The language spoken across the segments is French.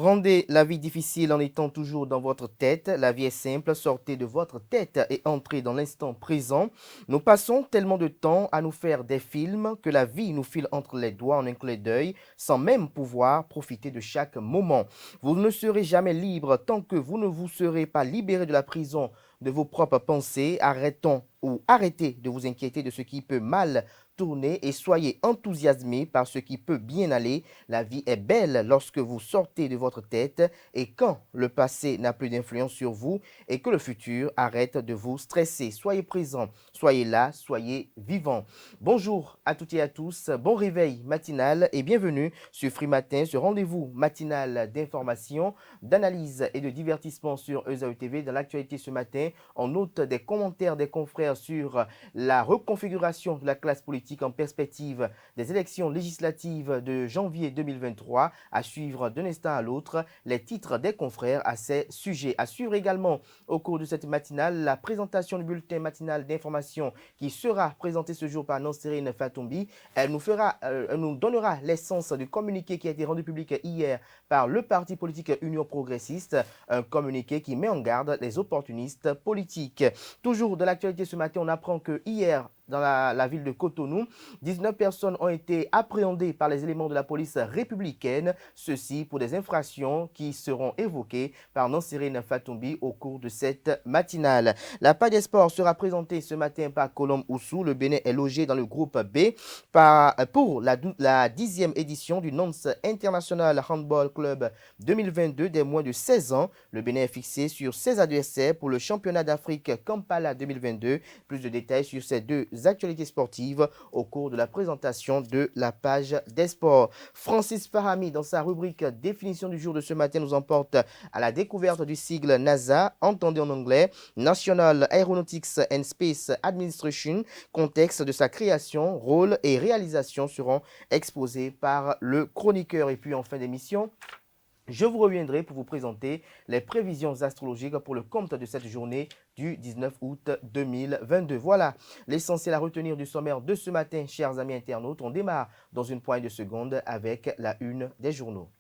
rendez la vie difficile en étant toujours dans votre tête. La vie est simple, sortez de votre tête et entrez dans l'instant présent. Nous passons tellement de temps à nous faire des films que la vie nous file entre les doigts en un clin d'œil sans même pouvoir profiter de chaque moment. Vous ne serez jamais libre tant que vous ne vous serez pas libéré de la prison de vos propres pensées. Arrêtez de vous inquiéter de ce qui peut mal tourner et soyez enthousiasmés par ce qui peut bien aller. La vie est belle lorsque vous sortez de votre tête et quand le passé n'a plus d'influence sur vous et que le futur arrête de vous stresser. Soyez présents, soyez là, soyez vivants. Bonjour à toutes et à tous, bon réveil matinal et bienvenue sur Free Matin, ce rendez-vous matinal d'information, d'analyse et de divertissement sur ESAE TV. Dans l'actualité ce matin, on note des commentaires des confrères sur la reconfiguration de la classe politique en perspective des élections législatives de janvier 2023. À suivre d'un instant à l'autre les titres des confrères à ces sujets. À suivre également au cours de cette matinale la présentation du bulletin matinal d'information qui sera présenté ce jour par Nansérine Fatoumbi. Elle nous donnera l'essence du communiqué qui a été rendu public hier par le parti politique Union Progressiste, un communiqué qui met en garde les opportunistes politiques. Toujours de l'actualité ce matin, on apprend que hier, dans la ville de Cotonou, 19 personnes ont été appréhendées par les éléments de la police républicaine, ceci pour des infractions qui seront évoquées par Nansérine Fatoumbi au cours de cette matinale. La page des sports sera présentée ce matin par Colombe Oussou. Le Bénin est logé dans le groupe B pour la 10e édition du Nance International Handball Club 2022 des moins de 16 ans. Le Bénin est fixé sur 16 adversaires pour le championnat d'Afrique Kampala 2022. Plus de détails sur ces deux actualités sportives au cours de la présentation de la page des sports. Francis Fahami, dans sa rubrique définition du jour de ce matin, nous emporte à la découverte du sigle NASA, entendez en anglais, National Aeronautics and Space Administration. Contexte de sa création, rôle et réalisation seront exposés par le chroniqueur. Et puis en fin d'émission, je vous reviendrai pour vous présenter les prévisions astrologiques pour le compte de cette journée du 19 août 2022. Voilà l'essentiel à retenir du sommaire de ce matin, chers amis internautes. On démarre dans une poignée de secondes avec la une des journaux.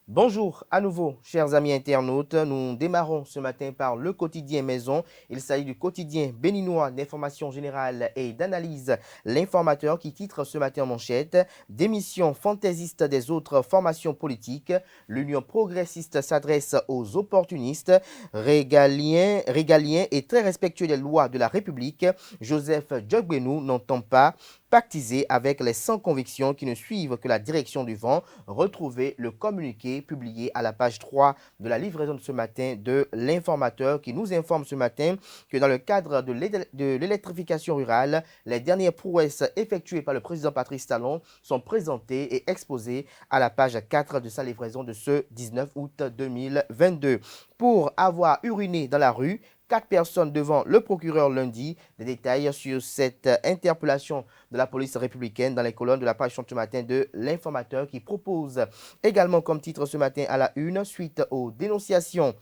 Bonjour à nouveau, chers amis internautes. Nous démarrons ce matin par le quotidien Maison. Il s'agit du quotidien béninois d'information générale et d'analyse. L'Informateur qui titre ce matin en manchette « Démission fantaisiste des autres formations politiques. L'Union progressiste s'adresse aux opportunistes. Régalien et très respectueux des lois de la République. Joseph Djogbenou n'entend pas pactiser avec les sans conviction qui ne suivent que la direction du vent. » Retrouvez le communiqué publié à la page 3 de la livraison de ce matin de l'Informateur qui nous informe ce matin que dans le cadre de l'électrification rurale, les dernières prouesses effectuées par le président Patrice Talon sont présentées et exposées à la page 4 de sa livraison de ce 19 août 2022. Pour avoir uriné dans la rue, 4 personnes devant le procureur lundi. Des détails sur cette interpellation de la police républicaine dans les colonnes de la page ce matin de l'Informateur qui propose également comme titre ce matin à la une, suite aux dénonciations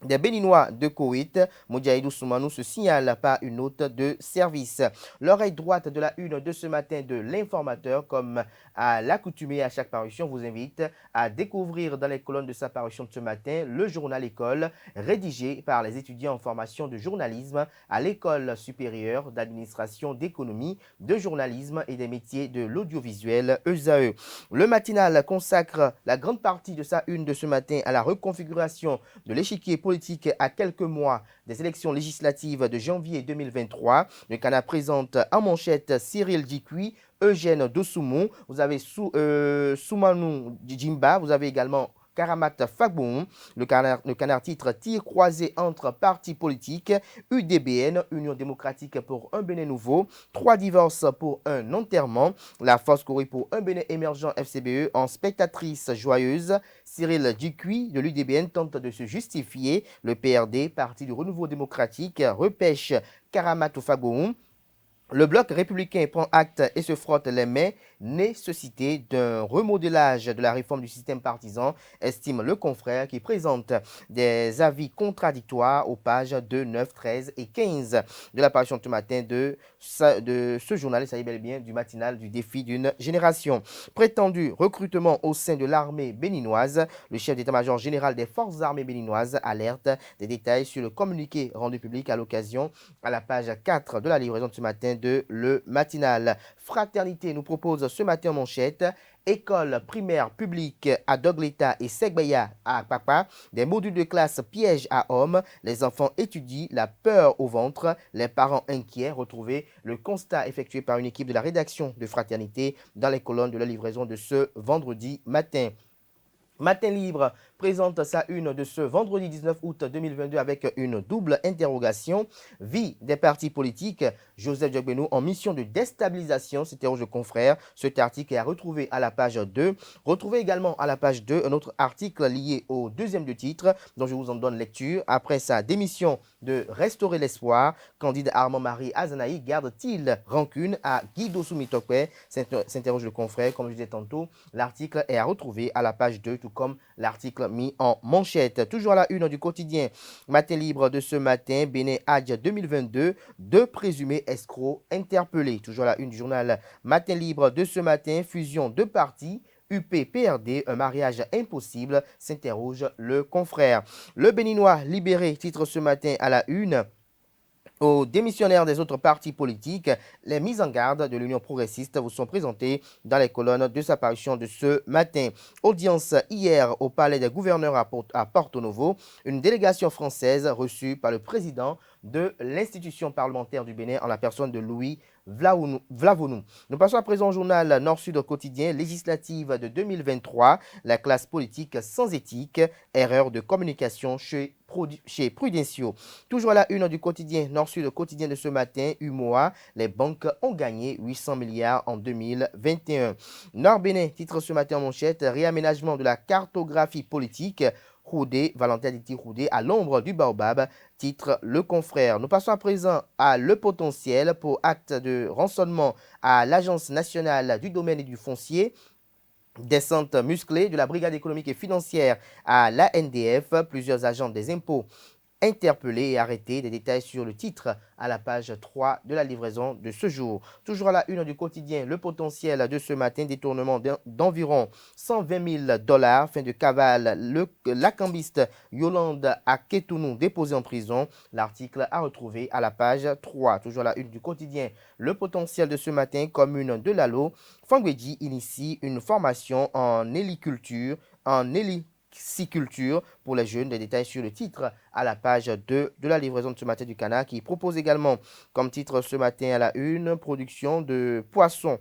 des Béninois de Koweït, Moudjahidou Soumanou se signale par une note de service. L'oreille droite de la une de ce matin de l'Informateur, comme à l'accoutumée à chaque parution, vous invite à découvrir dans les colonnes de sa parution de ce matin le journal École, rédigé par les étudiants en formation de journalisme à l'École supérieure d'administration d'économie, de journalisme et des métiers de l'audiovisuel ESAE. Le matinal consacre la grande partie de sa une de ce matin à la reconfiguration de l'échiquier politique à quelques mois des élections législatives de janvier 2023. Le Canard présente en manchette Cyril Djikui, Eugène Dosoumou, vous avez Soumanou Djimba, vous avez également Karamat Fagboum. Le canard titre tir croisé entre partis politiques, UDBN, Union démocratique pour un Bénin nouveau, 3 divorces pour un enterrement, la force Corée pour un Bénin émergent FCBE en spectatrice joyeuse. Cyril Djikui de l'UDBN tente de se justifier. Le PRD, Parti du Renouveau démocratique, repêche Karamat Fagboum. Le bloc républicain prend acte et se frotte les mains. nécessité d'un remodelage de la réforme du système partisan, estime le confrère qui présente des avis contradictoires aux pages 2, 9, 13 et 15 de l'apparition ce matin de ce journal, il s'agit bel et bien du matinal du défi d'une génération. Prétendu recrutement au sein de l'armée béninoise, le chef d'état-major général des forces armées béninoises alerte des détails sur le communiqué rendu public à l'occasion à la page 4 de la livraison de ce matin de Le Matinal. Fraternité nous propose ce matin en manchette: école primaire publique à Dogleta et Segbaya à Papa, des modules de classe pièges à hommes, les enfants étudient, la peur au ventre, les parents inquiets. Retrouvez le constat effectué par une équipe de la rédaction de Fraternité dans les colonnes de la livraison de ce vendredi matin. Matin Libre présente sa une de ce vendredi 19 août 2022 avec une double interrogation. Vie des partis politiques, Joseph Diogbenou en mission de déstabilisation, s'interroge le confrère. Cet article est à retrouver à la page 2. Retrouvez également à la page 2 un autre article lié au deuxième de titre dont je vous en donne lecture. Après sa démission de Restaurer l'espoir, Candide Armand-Marie Azanaï garde-t-il rancune à Guido Soumitokwe, s'interroge le confrère. Comme je disais tantôt, l'article est à retrouver à la page 2, tout comme l'article mis en manchette. Toujours à la une du quotidien Matin Libre de ce matin, Bénin Hadj 2022, deux présumés escrocs interpellés. Toujours à la une du journal Matin Libre de ce matin, fusion de partis. UP-PRD, un mariage impossible, s'interroge le confrère. Le Béninois libéré titre ce matin à la une: aux démissionnaires des autres partis politiques, les mises en garde de l'Union progressiste vous sont présentées dans les colonnes de sa parution de ce matin. Audience hier au palais des gouverneurs à Porto Novo, une délégation française reçue par le président de l'institution parlementaire du Bénin en la personne de Louis Vlavonou. Nous passons à présent au journal Nord-Sud quotidien, législative de 2023, la classe politique sans éthique, erreur de communication chez Prudencio. Toujours à la une du quotidien Nord-Sud quotidien de ce matin, UMOA, les banques ont gagné 800 milliards en 2021. Nord-Bénin titre ce matin en manchette: réaménagement de la cartographie politique. Roudé, Valentin Diti Roudé, à l'ombre du baobab, titre Le Confrère. Nous passons à présent à Le Potentiel pour acte de rançonnement à l'Agence nationale du domaine et du foncier. Descente musclée de la brigade économique et financière à l'ANDF, plusieurs agents des impôts interpellés et arrêtés. Des détails sur le titre à la page 3 de la livraison de ce jour. Toujours à la une du quotidien, Le Potentiel de ce matin, détournement d'environ 120 000 $, fin de cavale, la cambiste Yolande Aketounou déposée en prison. L'article à retrouver à la page 3. Toujours à la une du quotidien, Le Potentiel de ce matin, commune de Lalo, Fangweji initie une formation en héliculture, pour les jeunes. Des détails sur le titre à la page 2 de la livraison de ce matin du Canard, qui propose également comme titre ce matin à la une: production de poissons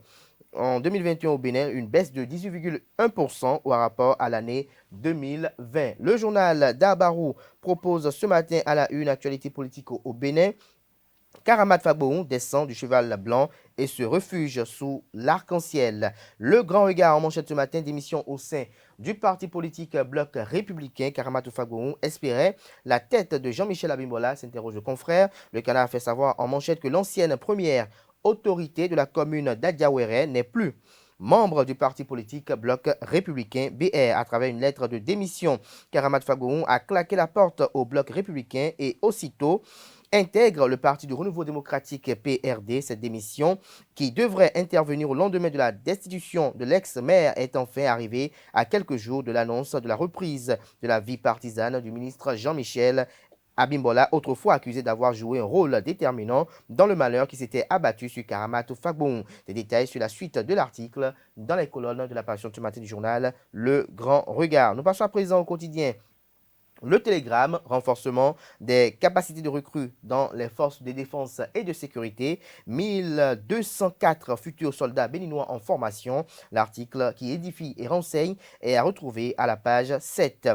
en 2021 au Bénin, une baisse de 18,1% au rapport à l'année 2020. Le journal d'Abarou propose ce matin à la une: actualité politique au Bénin. Karamat Faboun descend du cheval blanc et se refuge sous l'arc-en-ciel. Le grand regard en manchette ce matin, démission au sein du parti politique Bloc républicain. Karamat Faboun espérait la tête de Jean-Michel Abimbola, s'interroge le confrère. Le Canard fait savoir en manchette que l'ancienne première autorité de la commune d'Adiawere n'est plus membre du parti politique Bloc républicain BR. À travers une lettre de démission, Karamat Faboun a claqué la porte au Bloc républicain et aussitôt intègre le Parti du Renouveau démocratique PRD. Cette démission, qui devrait intervenir au lendemain de la destitution de l'ex-maire, est enfin arrivée à quelques jours de l'annonce de la reprise de la vie partisane du ministre Jean-Michel Abimbola, autrefois accusé d'avoir joué un rôle déterminant dans le malheur qui s'était abattu sur Karamat Faboun. Des détails sur la suite de l'article dans les colonnes de la parution ce matin du journal Le Grand Regard. Nous passons à présent au quotidien Le Télégramme, renforcement des capacités de recrue dans les forces de défense et de sécurité. 1204 futurs soldats béninois en formation. L'article qui édifie et renseigne est à retrouver à la page 7.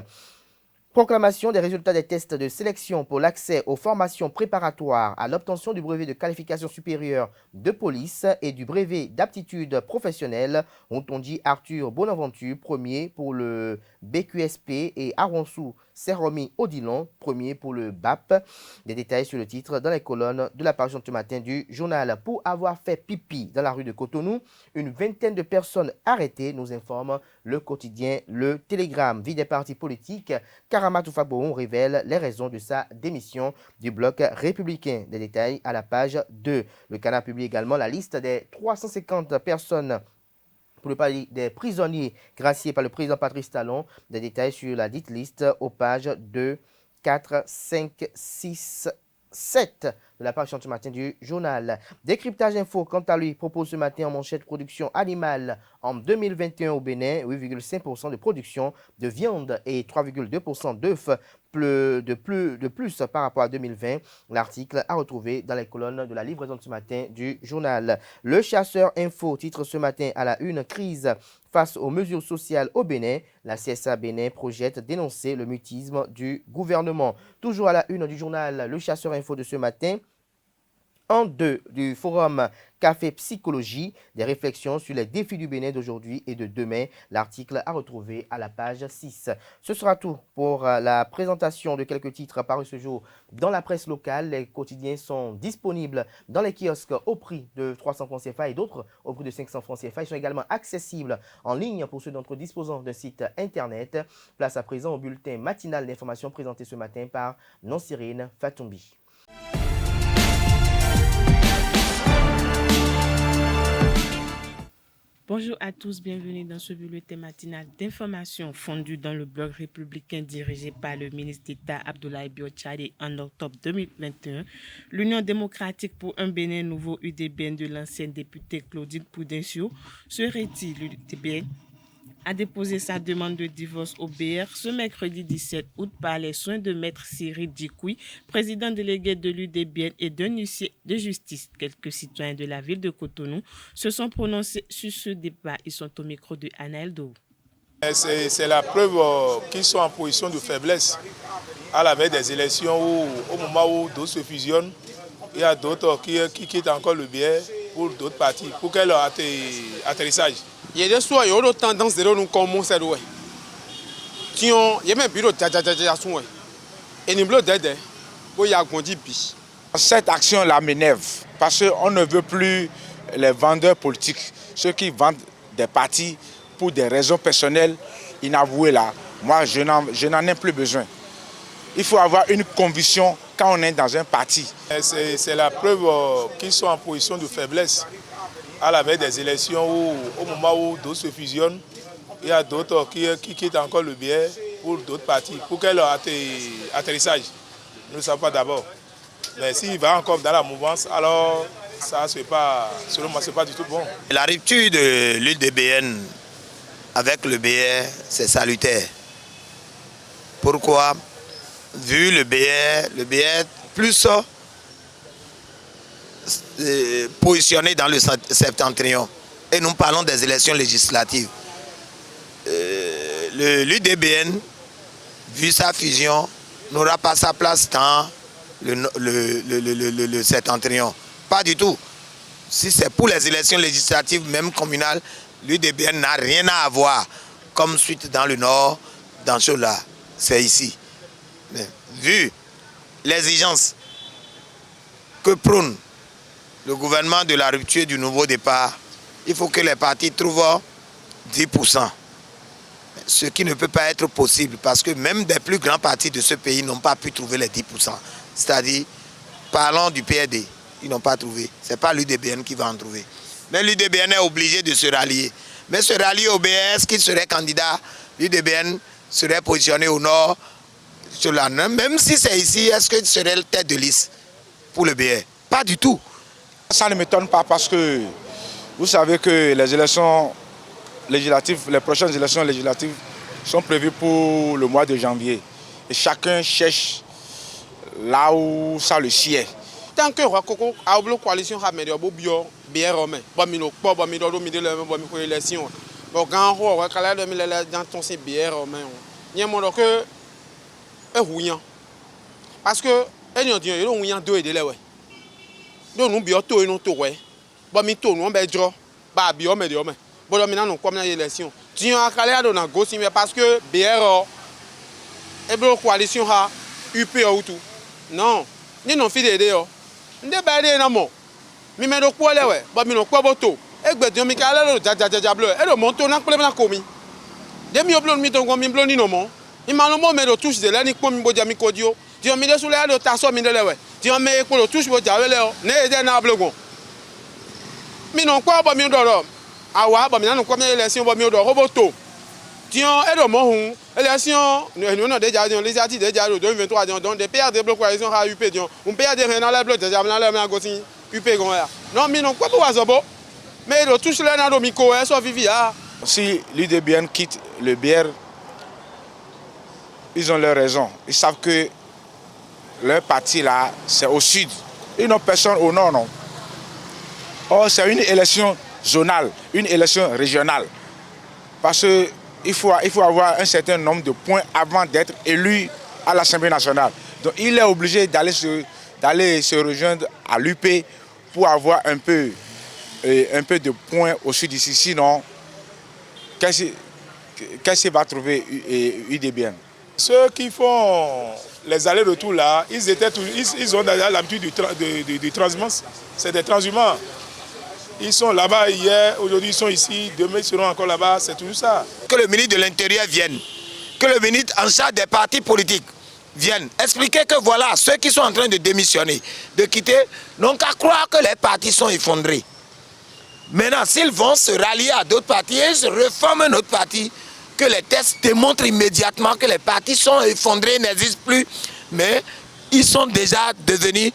Proclamation des résultats des tests de sélection pour l'accès aux formations préparatoires à l'obtention du brevet de qualification supérieure de police et du brevet d'aptitude professionnelle. Rontondi Arthur Bonaventure, premier pour le BQSP, et Aronsou Seromi Odilon, premier pour le BAP. Des détails sur le titre dans les colonnes de la page ce matin du journal. Pour avoir fait pipi dans la rue de Cotonou, une vingtaine de personnes arrêtées, nous informe le quotidien Le Télégramme. Vie des partis politiques, Karamatou Faboun révèle les raisons de sa démission du bloc républicain. Des détails à la page 2. Le Canard publie également la liste des 350 personnes pour le parler des prisonniers graciés par le président Patrice Talon. Des détails sur la dite liste aux pages 2, 4, 5, 6, 7 de la page ce matin du journal. Décryptage info, quant à lui, propose ce matin en manchette production animale en 2021 au Bénin, 8,5% de production de viande et 3,2% d'œufs de plus par rapport à 2020. L'article à retrouver dans les colonnes de la livraison de ce matin du journal. Le chasseur info titre ce matin à la une crise face aux mesures sociales au Bénin. La CSA Bénin projette dénoncer le mutisme du gouvernement. Toujours à la une du journal, le chasseur info de ce matin. En 2 du forum Café Psychologie, des réflexions sur les défis du Bénin d'aujourd'hui et de demain. L'article à retrouver à la page 6. Ce sera tout pour la présentation de quelques titres parus ce jour dans la presse locale. Les quotidiens sont disponibles dans les kiosques au prix de 300 francs CFA et d'autres au prix de 500 francs CFA. Ils sont également accessibles en ligne pour ceux d'entre eux disposant d'un site internet. Place à présent au bulletin matinal d'information présenté ce matin par Nancirine Fatoumbi. Bonjour à tous, bienvenue dans ce bulletin matinal d'information fondu dans le bloc républicain dirigé par le ministre d'État Abdoulaye Biotchade en octobre 2021. L'Union démocratique pour un Bénin nouveau UDBN de l'ancienne députée Claudine Prudencio se retire. L'UDBN a déposé sa demande de divorce au BR ce mercredi 17 août par les soins de maître Cyril Djikoui, président délégué de l'UDBN et d'un huissier de justice. Quelques citoyens de la ville de Cotonou se sont prononcés sur ce débat. Ils sont au micro de Anaël Dou. C'est la preuve qu'ils sont en position de faiblesse à la veille des élections où, au moment où d'autres se fusionnent, il y a d'autres qui quittent encore le BR pour d'autres partis, pour quel atterrissage. Il y a des soirs, il y a autant tendance de nous commencer à jouer. Il y a même bureau de et nous bloquons d'aide pour y agrandir. Cette action-là m'énerve parce qu'on ne veut plus les vendeurs politiques, ceux qui vendent des partis pour des raisons personnelles inavouées là. Moi, je n'en ai plus besoin. Il faut avoir une conviction quand on est dans un parti. C'est la preuve qu'ils sont en position de faiblesse à la veille des élections où, au moment où d'autres se fusionnent, il y a d'autres qui quittent encore le BR pour d'autres partis. Pour quel atterrissage? Nous ne savons pas d'abord. Mais s'il va encore dans la mouvance, alors ça, selon moi, ce n'est pas du tout bon. La rupture de l'UDBN avec le BR, c'est salutaire. Pourquoi? Vu le BR plus positionné dans le septentrion. Et nous parlons des élections législatives. L'UDBN, vu sa fusion, n'aura pas sa place dans le septentrion. Pas du tout. Si c'est pour les élections législatives, même communales, l'UDBN n'a rien à avoir comme suite dans le nord, dans ce là. C'est ici. Mais, vu l'exigence que prône le gouvernement de la rupture du nouveau départ, il faut que les partis trouvent 10%. Ce qui ne peut pas être possible parce que même des plus grands partis de ce pays n'ont pas pu trouver les 10%. C'est-à-dire, parlons du PRD, ils n'ont pas trouvé. Ce n'est pas l'UDBN qui va en trouver. Mais l'UDBN est obligé de se rallier. Mais se rallier au BS, qui serait candidat, l'UDBN serait positionné au nord, sur la NEM. Même si c'est ici, est-ce qu'il serait le tête de liste pour le BR? Pas du tout. Ça ne m'étonne pas parce que vous savez que les élections législatives, les prochaines élections législatives sont prévues pour le mois de janvier. Et chacun cherche là où ça le sied. Tant que Rakoko a oublié la coalition Hamedio Bobio, BR Romain, Bamino, Bamino, Bamino, élection. Bon, quand on a calé dans ton BR Romain, il y a un monde que est rouillant. Parce que, il y a un rouillant deux et de l'eau. Donc, nous avons tout et nous tout. Bamito, nous avons bah, bio, mais Dieu, mais. Bon, maintenant, nous comme l'élection. Tu as calé dans la gauche, mais parce que BR et la coalition a UP ou tout. Non, ni non fidèle de yo. N'de baide na mo. Mi me do quoi lewe, ba mi no quoi boto. E gbe dio mi ka le ja bleu. E do monto na problème na komi. De mi oblon mi ton mi blon ni no mo. I ma no mo me do touche de la ni ko mi bo ja mi kodio. Dio mi de sou le do ta so mi de lewe. Dio me ko do touche bo ja we le o. Ne de na blogon. Mi non quoi ba mi do do. Awa ba mi na no quoi mi élection ba mi do roboto. Dio e do mo hun. Élection, nous déjà les artistes déjà 2023 donc des PR de bloc coalition a UP donc on PR de rien dans les blocs déjà dans les magasins UP gon là. Non mais non quoi pour azobo. Mais le touche là dans micro so vivia. Si l'UDBN quitte le BR, ils ont leur raison. Ils savent que leur parti là, c'est au sud. Ils n'ont personne au nord, non. Or, c'est une élection zonale, une élection régionale. Parce que il faut avoir un certain nombre de points avant d'être élu à l'Assemblée nationale. Donc il est obligé d'aller se rejoindre à l'UP pour avoir un peu de points au sud ici. Sinon, qu'est-ce qu'il va trouver UDBN? Ceux qui font les allers-retours là, ils ont déjà l'habitude du transhumance. C'est des transhumants. Ils sont là-bas hier, aujourd'hui ils sont ici, demain ils seront encore là-bas, c'est tout ça. Que le ministre de l'Intérieur vienne, que le ministre en charge des partis politiques vienne expliquer que voilà, ceux qui sont en train de démissionner, de quitter, n'ont qu'à croire que les partis sont effondrés. Maintenant, s'ils vont se rallier à d'autres partis et se reformer notre parti, que les tests démontrent immédiatement que les partis sont effondrés, n'existent plus, mais ils sont déjà devenus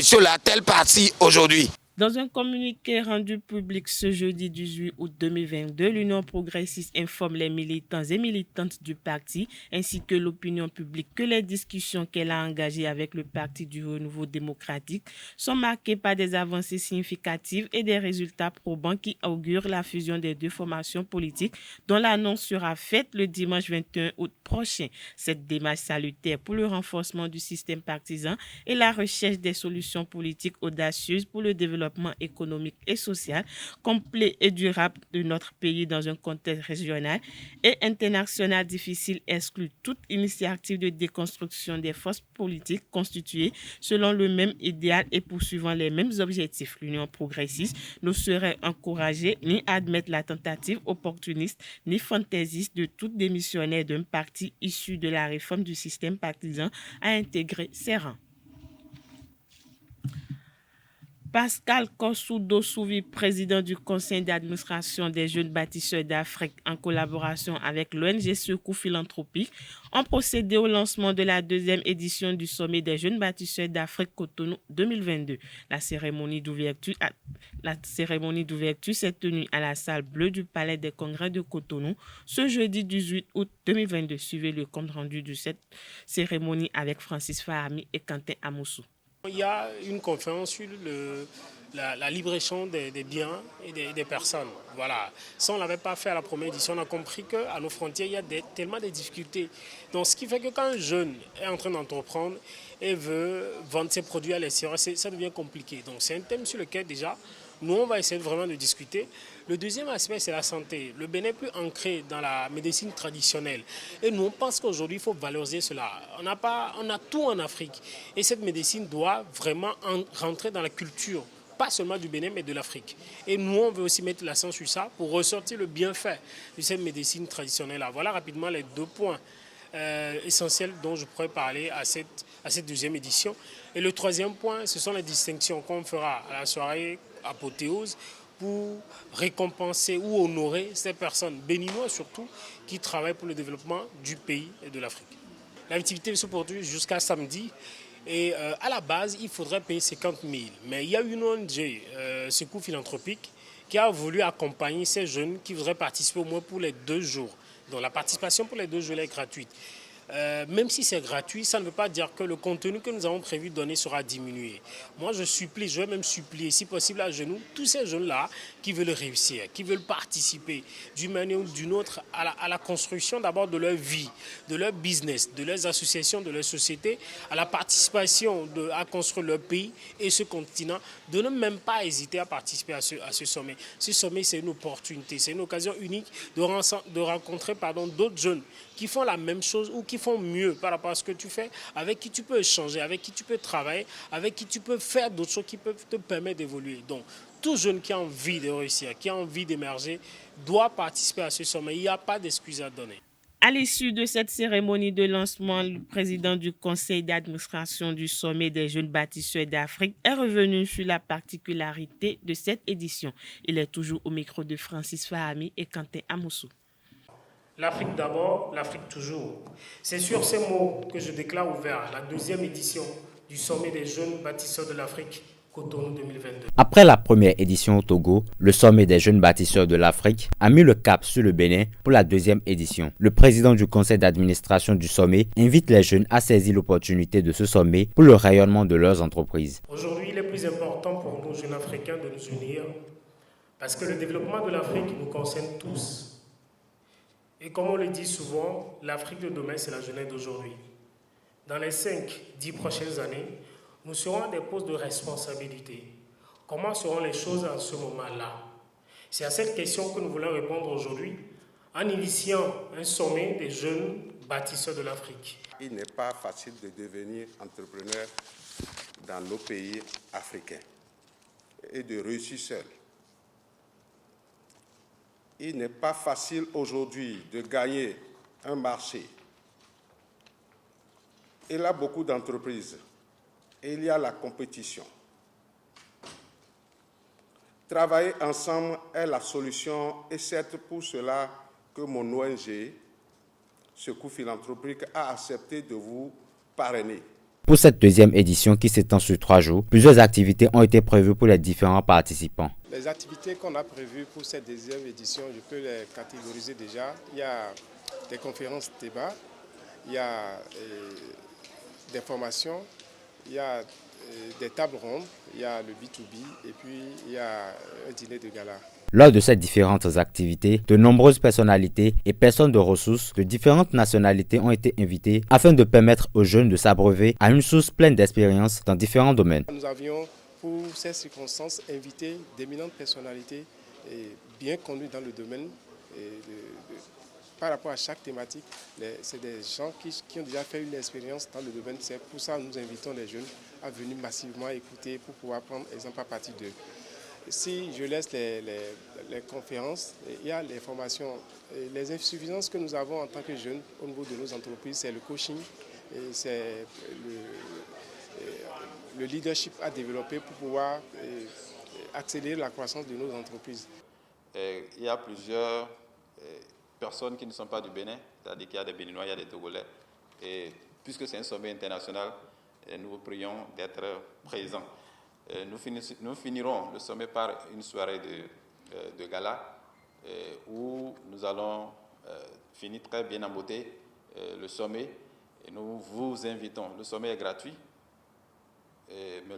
sur la telle partie aujourd'hui. Dans un communiqué rendu public ce jeudi 18 août 2022, l'Union progressiste informe les militants et militantes du parti ainsi que l'opinion publique que les discussions qu'elle a engagées avec le Parti du Renouveau démocratique sont marquées par des avancées significatives et des résultats probants qui augurent la fusion des deux formations politiques dont l'annonce sera faite le dimanche 21 août prochain. Cette démarche salutaire pour le renforcement du système partisan et la recherche des solutions politiques audacieuses pour le développement économique et social complet et durable de notre pays dans un contexte régional et international difficile exclut toute initiative de déconstruction des forces politiques constituées selon le même idéal et poursuivant les mêmes objectifs. L'Union progressiste ne saurait encourager ni admettre la tentative opportuniste ni fantaisiste de tout démissionnaire d'un parti issu de la réforme du système partisan à intégrer ses rangs. Pascal Kossoudo-Souvi, président du conseil d'administration des jeunes bâtisseurs d'Afrique en collaboration avec l'ONG Secours Philanthropique, ont procédé au lancement de la deuxième édition du sommet des jeunes bâtisseurs d'Afrique Cotonou 2022. La cérémonie d'ouverture s'est tenue à la salle bleue du Palais des Congrès de Cotonou ce jeudi 18 août 2022. Suivez le compte rendu de cette cérémonie avec Francis Fahami et Quentin Amoussou. Il y a une conférence sur la libre-échange des biens et des personnes. Voilà. Ça, on ne l'avait pas fait à la première édition. On a compris qu'à nos frontières, il y a tellement de difficultés. Donc, ce qui fait que quand un jeune est en train d'entreprendre et veut vendre ses produits à l'extérieur, ça devient compliqué. Donc, c'est un thème sur lequel, déjà, nous, on va essayer vraiment de discuter. Le deuxième aspect, c'est la santé. Le Bénin est plus ancré dans la médecine traditionnelle. Et nous, on pense qu'aujourd'hui, il faut valoriser cela. On a tout en Afrique. Et cette médecine doit vraiment rentrer dans la culture, pas seulement du Bénin, mais de l'Afrique. Et nous, on veut aussi mettre l'accent sur ça pour ressortir le bienfait de cette médecine traditionnelle-là. Voilà rapidement les deux points essentiels dont je pourrais parler à cette deuxième édition. Et le troisième point, ce sont les distinctions qu'on fera à la soirée apothéose pour récompenser ou honorer ces personnes, béninoises surtout, qui travaillent pour le développement du pays et de l'Afrique. L'activité se poursuit jusqu'à samedi et à la base, il faudrait payer 50 000. Mais il y a une ONG, Secours Philanthropique, qui a voulu accompagner ces jeunes qui voudraient participer au moins pour les 2 jours. Donc la participation pour les 2 jours est gratuite. Même si c'est gratuit, ça ne veut pas dire que le contenu que nous avons prévu de donner sera diminué. Moi, je vais même supplier, si possible à genoux, tous ces jeunes-là qui veulent réussir, qui veulent participer d'une manière ou d'une autre à la construction d'abord de leur vie, de leur business, de leurs associations, de leur société, à la participation à construire leur pays et ce continent, de ne même pas hésiter à participer à ce sommet. Ce sommet, c'est une opportunité, c'est une occasion unique de rencontrer d'autres jeunes qui font la même chose ou qui font mieux par rapport à ce que tu fais, avec qui tu peux échanger, avec qui tu peux travailler, avec qui tu peux faire d'autres choses qui peuvent te permettre d'évoluer. Donc, tout jeune qui a envie de réussir, qui a envie d'émerger, doit participer à ce sommet. Il n'y a pas d'excuses à donner. À l'issue de cette cérémonie de lancement, le président du conseil d'administration du sommet des jeunes bâtisseurs d'Afrique est revenu sur la particularité de cette édition. Il est toujours au micro de Francis Fahami et Quentin Amoussou. L'Afrique d'abord, l'Afrique toujours. C'est sur ces mots que je déclare ouvert la deuxième édition du sommet des jeunes bâtisseurs de l'Afrique, Cotonou 2022. Après la première édition au Togo, le sommet des jeunes bâtisseurs de l'Afrique a mis le cap sur le Bénin pour la deuxième édition. Le président du conseil d'administration du sommet invite les jeunes à saisir l'opportunité de ce sommet pour le rayonnement de leurs entreprises. Aujourd'hui, il est plus important pour nous, jeunes Africains, de nous unir parce que le développement de l'Afrique nous concerne tous. Et comme on le dit souvent, l'Afrique de demain, c'est la jeunesse d'aujourd'hui. Dans les 5-10 prochaines années, nous serons à des postes de responsabilité. Comment seront les choses en ce moment-là? C'est à cette question que nous voulons répondre aujourd'hui en initiant un sommet des jeunes bâtisseurs de l'Afrique. Il n'est pas facile de devenir entrepreneur dans nos pays africains et de réussir seul. Il n'est pas facile aujourd'hui de gagner un marché. Il y a beaucoup d'entreprises. Et il y a la compétition. Travailler ensemble est la solution et c'est pour cela que mon ONG, Secours Philanthropique, a accepté de vous parrainer. Pour cette deuxième édition qui s'étend sur 3 jours, plusieurs activités ont été prévues pour les différents participants. Les activités qu'on a prévues pour cette deuxième édition, je peux les catégoriser déjà. Il y a des conférences débats, il y a des formations, il y a des tables rondes, il y a le B2B et puis il y a un dîner de gala. Lors de ces différentes activités, de nombreuses personnalités et personnes de ressources de différentes nationalités ont été invitées afin de permettre aux jeunes de s'abreuver à une source pleine d'expérience dans différents domaines. Nous avions pour ces circonstances invité d'éminentes personnalités bien connues dans le domaine. Par rapport à chaque thématique, c'est des gens qui ont déjà fait une expérience dans le domaine. C'est pour ça que nous invitons les jeunes à venir massivement écouter pour pouvoir prendre exemple à partir d'eux. Si je laisse les conférences, il y a les formations. Les insuffisances que nous avons en tant que jeunes au niveau de nos entreprises, c'est le coaching, c'est le leadership à développer pour pouvoir accélérer la croissance de nos entreprises. Il y a plusieurs personnes qui ne sont pas du Bénin, c'est-à-dire qu'il y a des Béninois, il y a des Togolais. Et puisque c'est un sommet international, nous vous prions d'être présents. Nous finirons le sommet par une soirée de gala où nous allons finir très bien en beauté le sommet. Et nous vous invitons. Le sommet est gratuit, mais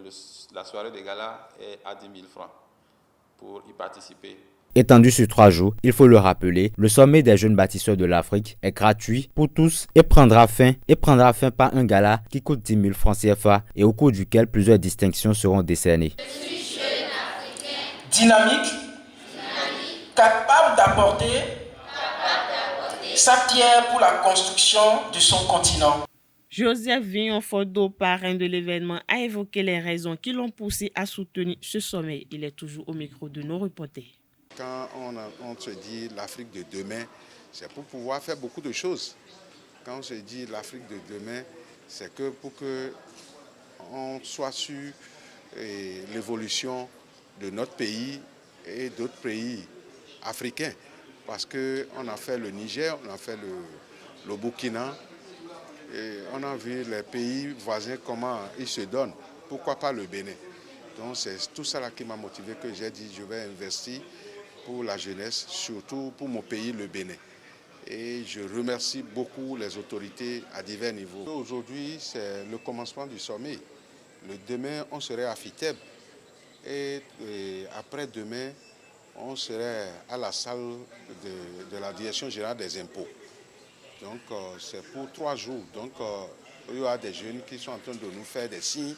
la soirée de gala est à 10 000 francs pour y participer. Étendu sur 3 jours, il faut le rappeler, le sommet des jeunes bâtisseurs de l'Afrique est gratuit pour tous et prendra fin par un gala qui coûte 10 000 francs CFA et au cours duquel plusieurs distinctions seront décernées. Je suis jeune africain, dynamique, capable d'apporter sa pierre pour la construction de son continent. Joseph Vignon-Fodo, parrain de l'événement, a évoqué les raisons qui l'ont poussé à soutenir ce sommet. Il est toujours au micro de nos reporters. Quand on se dit l'Afrique de demain, c'est pour pouvoir faire beaucoup de choses. Quand on se dit l'Afrique de demain, c'est que pour qu'on soit sur l'évolution de notre pays et d'autres pays africains. Parce qu'on a fait le Niger, on a fait le Burkina, et on a vu les pays voisins comment ils se donnent. Pourquoi pas le Bénin? Donc c'est tout ça là qui m'a motivé, que j'ai dit je vais investir pour la jeunesse, surtout pour mon pays, le Bénin. Et je remercie beaucoup les autorités à divers niveaux. Aujourd'hui, c'est le commencement du sommet. Le demain, on serait à FITEB. Et après-demain, on serait à la salle de la Direction générale des impôts. Donc, c'est pour 3 jours. Donc, il y aura des jeunes qui sont en train de nous faire des signes.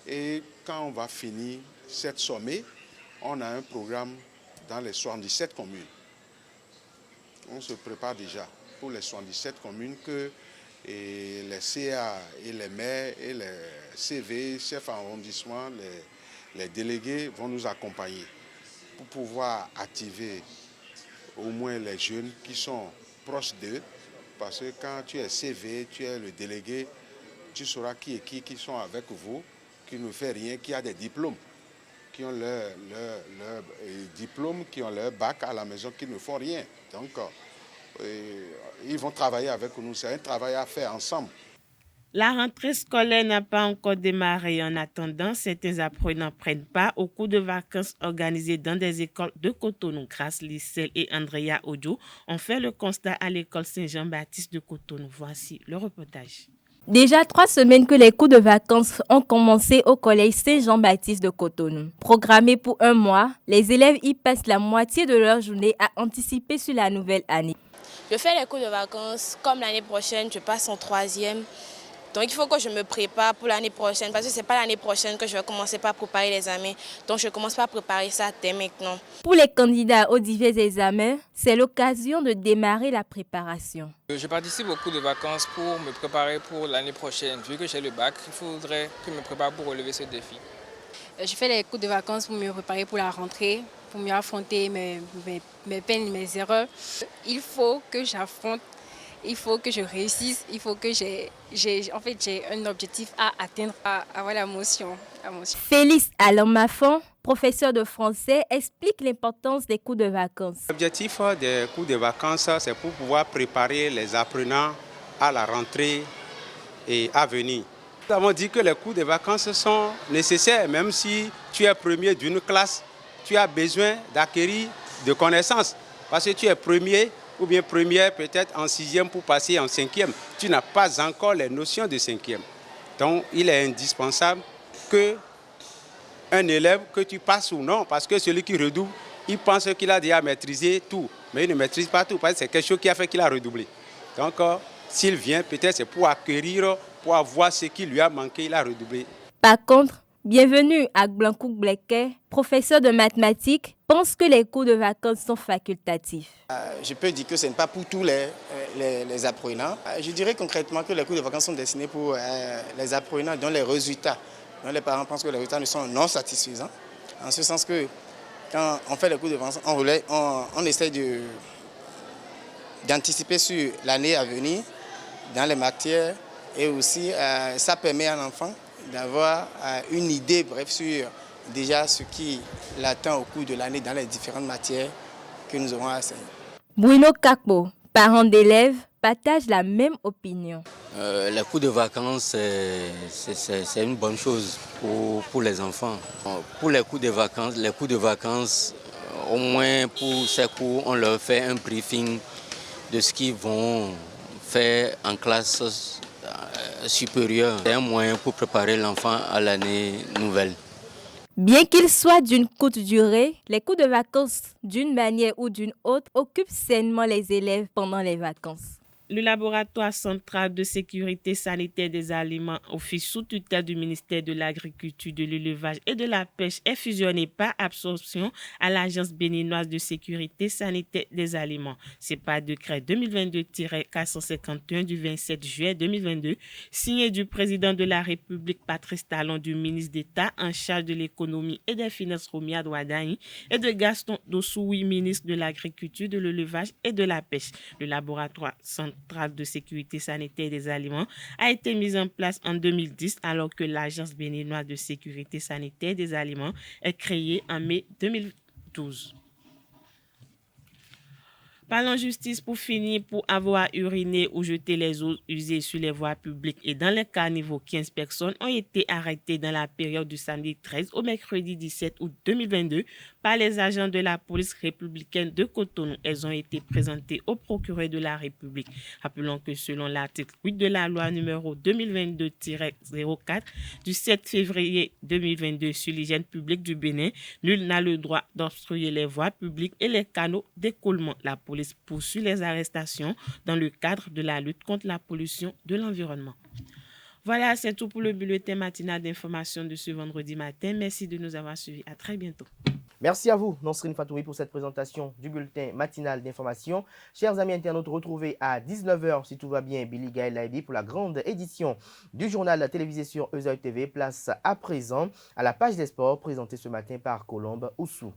Et quand on va finir cette sommet, on a un programme dans les 77 communes. On se prépare déjà. pour les 77 communes que les CA et les maires et les CV, chefs d'arrondissement, les délégués vont nous accompagner pour pouvoir activer au moins les jeunes qui sont proches d'eux. Parce que quand tu es CV, tu es le délégué, tu sauras qui est qui sont avec vous, qui ne fait rien, qui a des diplômes, qui ont leur diplôme, qui ont leur bac à la maison, qui ne font rien. Donc, ils vont travailler avec nous. C'est un travail à faire ensemble. La rentrée scolaire n'a pas encore démarré. En attendant, certains apprenants prennent part aux cours de vacances organisés dans des écoles de Cotonou. Grâce Lissel et Andrea Odio ont fait le constat à l'école Saint-Jean-Baptiste de Cotonou. Voici le reportage. Déjà 3 semaines que les cours de vacances ont commencé au collège Saint-Jean-Baptiste de Cotonou. Programmés pour 1 mois, les élèves y passent la moitié de leur journée à anticiper sur la nouvelle année. Je fais les cours de vacances comme l'année prochaine, je passe en 3e. Donc il faut que je me prépare pour l'année prochaine parce que ce n'est pas l'année prochaine que je vais commencer par préparer les examens. Donc je commence par préparer ça dès maintenant. Pour les candidats aux divers examens, c'est l'occasion de démarrer la préparation. Je participe aux cours de vacances pour me préparer pour l'année prochaine. Vu que j'ai le bac, il faudrait que je me prépare pour relever ce défi. Je fais les cours de vacances pour me préparer pour la rentrée, pour mieux affronter mes peines et mes erreurs. Il faut que j'affronte. Il faut que je réussisse, il faut que j'ai un objectif à atteindre, à avoir la motion. Félix Alain Mafon, professeur de français, explique l'importance des cours de vacances. L'objectif des cours de vacances, c'est pour pouvoir préparer les apprenants à la rentrée et à venir. Nous avons dit que les cours de vacances sont nécessaires, même si tu es premier d'une classe, tu as besoin d'acquérir de connaissances, parce que tu es premier ou bien première peut-être en 6e pour passer en 5e. Tu n'as pas encore les notions de 5e. Donc il est indispensable qu'un élève, que tu passes ou non, parce que celui qui redouble, il pense qu'il a déjà maîtrisé tout, mais il ne maîtrise pas tout, parce que c'est quelque chose qui a fait qu'il a redoublé. Donc s'il vient, peut-être c'est pour acquérir, pour avoir ce qui lui a manqué, il a redoublé. Par contre, bienvenue à Blancouk Bleket, professeur de mathématiques, pense que les cours de vacances sont facultatifs. Je peux dire que ce n'est pas pour tous les apprenants. Je dirais concrètement que les cours de vacances sont destinés pour les apprenants dont les résultats, dont les parents pensent que les résultats ne sont non satisfaisants. En ce sens que quand on fait les cours de vacances, on essaie d'anticiper sur l'année à venir dans les matières et aussi ça permet à l'enfant d'avoir une idée bref sur déjà ce qui l'attend au cours de l'année dans les différentes matières que nous aurons à enseigner. Bruno Kakbo, parent d'élèves, partage la même opinion. Les cours de vacances, c'est une bonne chose pour les enfants. Pour les cours de vacances, au moins pour ces cours, on leur fait un briefing de ce qu'ils vont faire en classe supérieure. C'est un moyen pour préparer l'enfant à l'année nouvelle. Bien qu'ils soient d'une courte durée, les cours de vacances, d'une manière ou d'une autre, occupent sainement les élèves pendant les vacances. Le laboratoire central de sécurité sanitaire des aliments, office sous tutelle du ministère de l'Agriculture, de l'Élevage et de la Pêche, est fusionné par absorption à l'Agence béninoise de sécurité sanitaire des aliments. C'est par décret 2022-451 du 27 juillet 2022, signé du président de la République Patrice Talon, du ministre d'État en charge de l'économie et des finances Romy Adouadaï et de Gaston Dossoui, ministre de l'Agriculture, de l'Élevage et de la Pêche. Le laboratoire central de sécurité sanitaire des aliments a été mise en place en 2010 alors que l'Agence béninoise de sécurité sanitaire des aliments est créée en mai 2012. Parlons justice pour finir. Pour avoir uriné ou jeté les eaux usées sur les voies publiques et dans les caniveaux, 15 personnes ont été arrêtées dans la période du samedi 13 au mercredi 17 août 2022 par les agents de la police républicaine de Cotonou. Elles ont été présentées au procureur de la République. Rappelons que selon l'article 8 de la loi numéro 2022-04 du 7 février 2022 sur l'hygiène publique du Bénin, nul n'a le droit d'obstruer les voies publiques et les canaux d'écoulement. La police poursuit les arrestations dans le cadre de la lutte contre la pollution de l'environnement. Voilà, c'est tout pour le bulletin matinal d'information de ce vendredi matin. Merci de nous avoir suivis. À très bientôt. Merci à vous, Nosrine Fatouri, pour cette présentation du bulletin matinal d'information. Chers amis internautes, retrouvez à 19h, si tout va bien, Billy Gaël Laïdi pour la grande édition du journal télévisé sur Euseuil TV. Place à présent à la page des sports présentée ce matin par Colombe Oussou.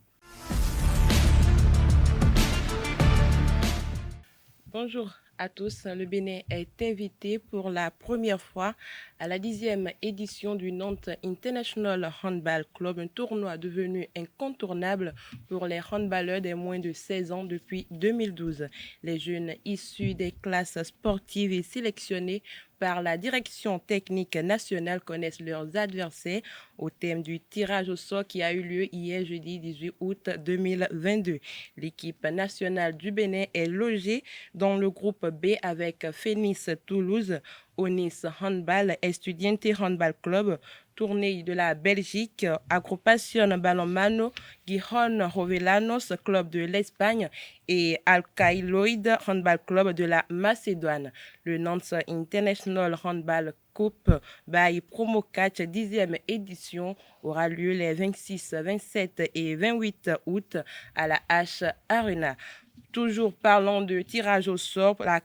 Bonjour à tous. Le Bénin est invité pour la première fois à la 10e édition du Nantes International Handball Club, un tournoi devenu incontournable pour les handballeurs des moins de 16 ans depuis 2012. Les jeunes issus des classes sportives et sélectionnés par la direction technique nationale connaissent leurs adversaires au thème du tirage au sort qui a eu lieu hier jeudi 18 août 2022. L'équipe nationale du Bénin est logée dans le groupe B avec Phoenix Toulouse, Onis Handball, Estudiante Handball Club, Tournée de la Belgique, Agrupación Balonmano, Gijón Rovelanos, Club de l'Espagne et Alcaïloïd Handball Club de la Macédoine. Le Nantes International Handball Coupe by Promo Catch 10e édition aura lieu les 26, 27 et 28 août à la H Arena. Toujours parlant de tirage au sort, la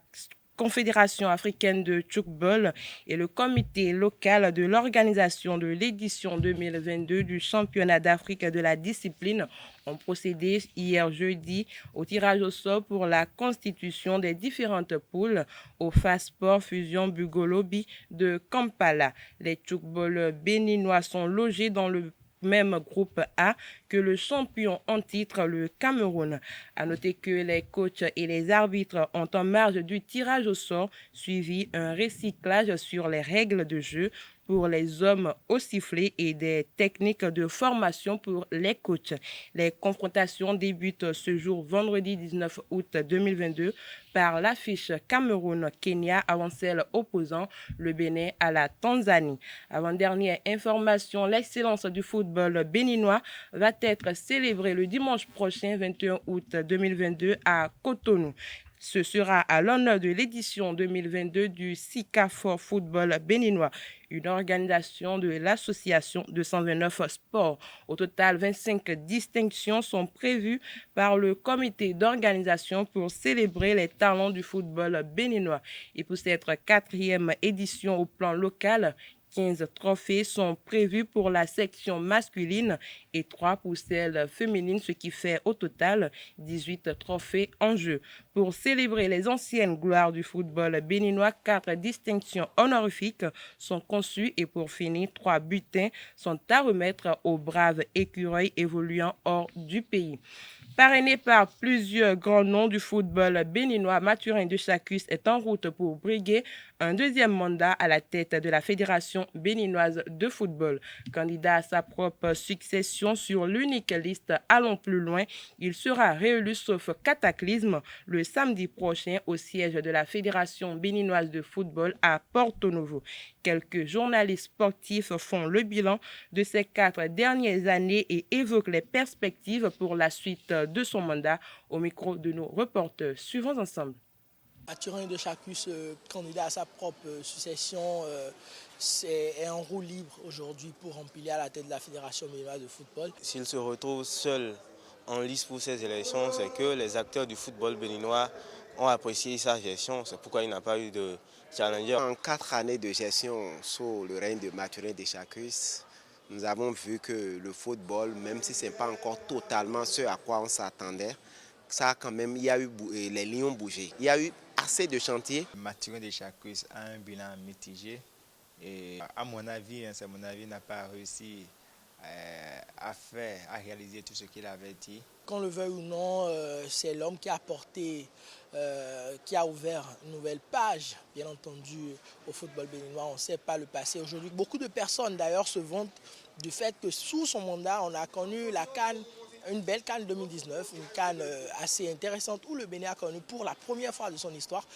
Confédération africaine de tchoukball et le comité local de l'organisation de l'édition 2022 du championnat d'Afrique de la discipline ont procédé hier jeudi au tirage au sort pour la constitution des différentes poules au Fasport Fusion Bugolobi de Kampala. Les tchoukballeurs béninois sont logés dans le même groupe A que le champion en titre, le Cameroun. À noter que les coachs et les arbitres ont en marge du tirage au sort suivi un recyclage sur les règles de jeu pour les hommes au sifflet et des techniques de formation pour les coachs. Les confrontations débutent ce jour vendredi 19 août 2022 par l'affiche Cameroun-Kenya avant celle opposant le Bénin à la Tanzanie. Avant-dernière information, l'excellence du football béninois va être célébrée le dimanche prochain 21 août 2022 à Cotonou. Ce sera à l'honneur de l'édition 2022 du SICAFOR Football béninois, une organisation de l'association 229 Sports. Au total, 25 distinctions sont prévues par le comité d'organisation pour célébrer les talents du football béninois. Et pour cette 4e édition au plan local, 15 trophées sont prévus pour la section masculine et 3 pour celle féminine, ce qui fait au total 18 trophées en jeu. Pour célébrer les anciennes gloires du football béninois, 4 distinctions honorifiques sont conçues et pour finir, 3 bulletins sont à remettre aux braves écureuils évoluant hors du pays. Parrainé par plusieurs grands noms du football béninois, Mathurin de Chacus est en route pour briguer un deuxième mandat à la tête de la Fédération béninoise de football. Candidat à sa propre succession sur l'unique liste Allons plus loin, il sera réélu sauf cataclysme le samedi prochain au siège de la Fédération béninoise de football à Porto Novo. Quelques journalistes sportifs font le bilan de ces 4 dernières années et évoquent les perspectives pour la suite de son mandat au micro de nos reporters. Suivons ensemble. Mathurin de Chacus, candidat à sa propre succession, est en roue libre aujourd'hui pour remplir à la tête de la Fédération béninoise de football. S'il se retrouve seul en lice pour ces élections, c'est que les acteurs du football béninois ont apprécié sa gestion. C'est pourquoi il n'a pas eu de challenger. En 4 années de gestion sous le règne de Mathurin de Chacus, nous avons vu que le football, même si ce n'est pas encore totalement ce à quoi on s'attendait, ça quand même, il y a eu les lignes ont bougé. Il y a eu assez de chantiers. Mathurin de Chacus a un bilan mitigé et à mon avis, n'a pas réussi à réaliser tout ce qu'il avait dit. Qu'on le veuille ou non, c'est l'homme qui a apporté, qui a ouvert une nouvelle page, bien entendu, au football béninois. On ne sait pas le passé aujourd'hui. Beaucoup de personnes d'ailleurs se vantent du fait que sous son mandat, on a connu la CAN, une belle CAN 2019, une CAN assez intéressante où le Bénin a connu pour la première fois de son histoire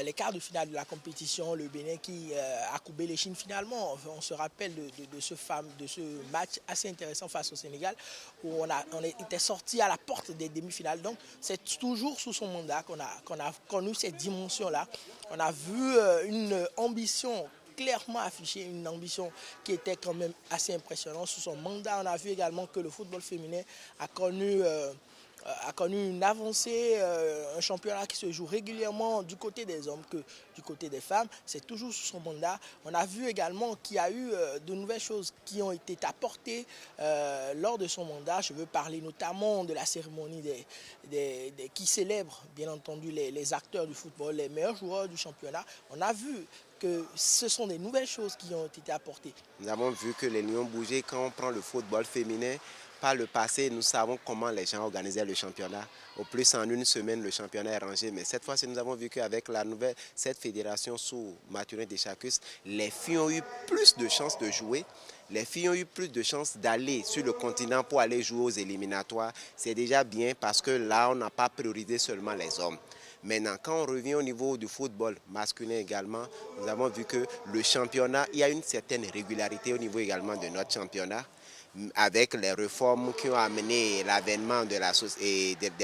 les quarts de finale de la compétition. Le Bénin qui a courbé les Chines finalement. On se rappelle de ce match assez intéressant face au Sénégal où on était sorti à la porte des demi-finales. Donc c'est toujours sous son mandat qu'on a connu cette dimension-là. On a vu une ambition clairement affiché une ambition qui était quand même assez impressionnante. Sous son mandat, on a vu également que le football féminin a connu une avancée, un championnat qui se joue régulièrement du côté des hommes que du côté des femmes. C'est toujours sous son mandat. On a vu également qu'il y a eu de nouvelles choses qui ont été apportées lors de son mandat. Je veux parler notamment de la cérémonie qui célèbre bien entendu les acteurs du football, les meilleurs joueurs du championnat. On a vu que ce sont des nouvelles choses qui ont été apportées. Nous avons vu que les lions bougeaient quand on prend le football féminin. Par le passé, nous savons comment les gens organisaient le championnat. Au plus, en une semaine, le championnat est rangé. Mais cette fois-ci, nous avons vu qu'avec cette fédération sous Mathurin Deschacus, les filles ont eu plus de chances de jouer. Les filles ont eu plus de chances d'aller sur le continent pour aller jouer aux éliminatoires. C'est déjà bien parce que là, on n'a pas priorisé seulement les hommes. Maintenant, quand on revient au niveau du football masculin également, nous avons vu que le championnat, il y a une certaine régularité au niveau également de notre championnat. Avec les réformes qui ont amené l'avènement des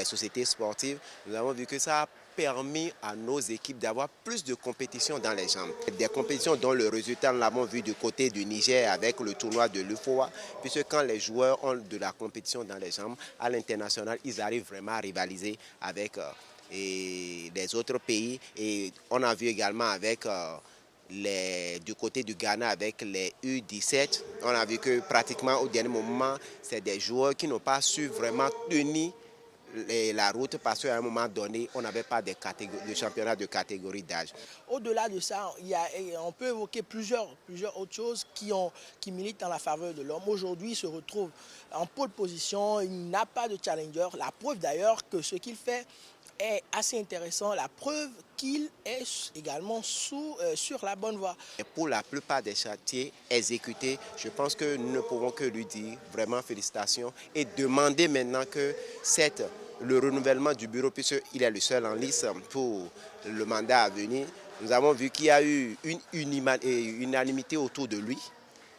sociétés sportives, nous avons vu que ça a permis à nos équipes d'avoir plus de compétitions dans les jambes. Des compétitions dont le résultat, nous l'avons vu du côté du Niger avec le tournoi de l'UFOA, puisque quand les joueurs ont de la compétition dans les jambes, à l'international, ils arrivent vraiment à rivaliser avec les autres pays. Et on a vu également avec du côté du Ghana avec les U17, on a vu que pratiquement au dernier moment, c'est des joueurs qui n'ont pas su vraiment tenir la route parce qu'à un moment donné, on n'avait pas de championnat de catégorie d'âge. Au-delà de ça, on peut évoquer plusieurs autres choses qui militent en la faveur de l'homme. Aujourd'hui, il se retrouve en pole position, il n'a pas de challenger. La preuve d'ailleurs que ce qu'il fait est assez intéressant, la preuve qu'il est également sur la bonne voie. Et pour la plupart des chantiers exécutés, je pense que nous ne pouvons que lui dire vraiment félicitations et demander maintenant que le renouvellement du bureau, puisqu'il est le seul en lice pour le mandat à venir, nous avons vu qu'il y a eu une unanimité autour de lui.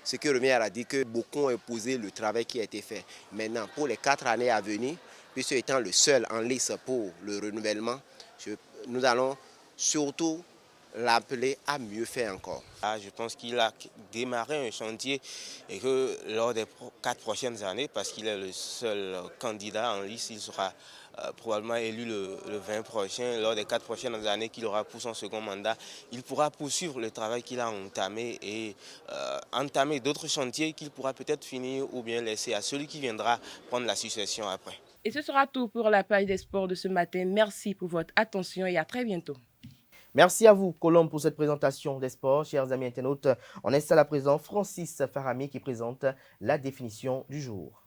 Ce qui revient à dire que beaucoup ont épousé le travail qui a été fait. Maintenant, pour les 4 années à venir, puisque étant le seul en lice pour le renouvellement, nous allons surtout l'appeler à mieux faire encore. Je pense qu'il a démarré un chantier et que lors des 4 prochaines années, parce qu'il est le seul candidat en lice, il sera probablement élu le 20 prochain. Lors des 4 prochaines années qu'il aura pour son second mandat, il pourra poursuivre le travail qu'il a entamé et entamer d'autres chantiers qu'il pourra peut-être finir ou bien laisser à celui qui viendra prendre la succession après. Et ce sera tout pour la page des sports de ce matin. Merci pour votre attention et à très bientôt. Merci à vous, Colombe, pour cette présentation des sports. Chers amis internautes, on installe à présent Francis Farami qui présente la définition du jour.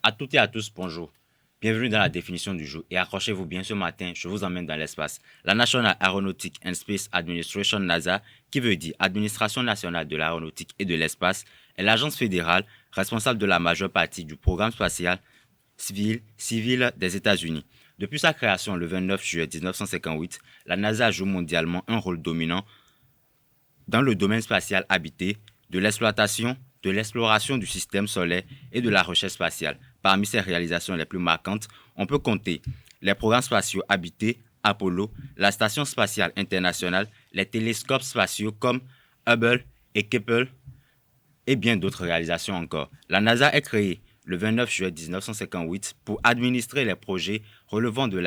À toutes et à tous, bonjour. Bienvenue dans la définition du jour et accrochez-vous bien ce matin, je vous emmène dans l'espace. La National Aeronautic and Space Administration NASA, qui veut dire Administration nationale de l'aéronautique et de l'espace, est l'agence fédérale responsable de la majeure partie du programme spatial civil des États-Unis. Depuis sa création le 29 juillet 1958, la NASA joue mondialement un rôle dominant dans le domaine spatial habité, de l'exploration du système solaire et de la recherche spatiale. Parmi ses réalisations les plus marquantes, on peut compter les programmes spatiaux habités, Apollo, la Station spatiale internationale, les télescopes spatiaux comme Hubble et Keppel et bien d'autres réalisations encore. La NASA est créée le 29 juillet 1958 pour administrer les projets relevant de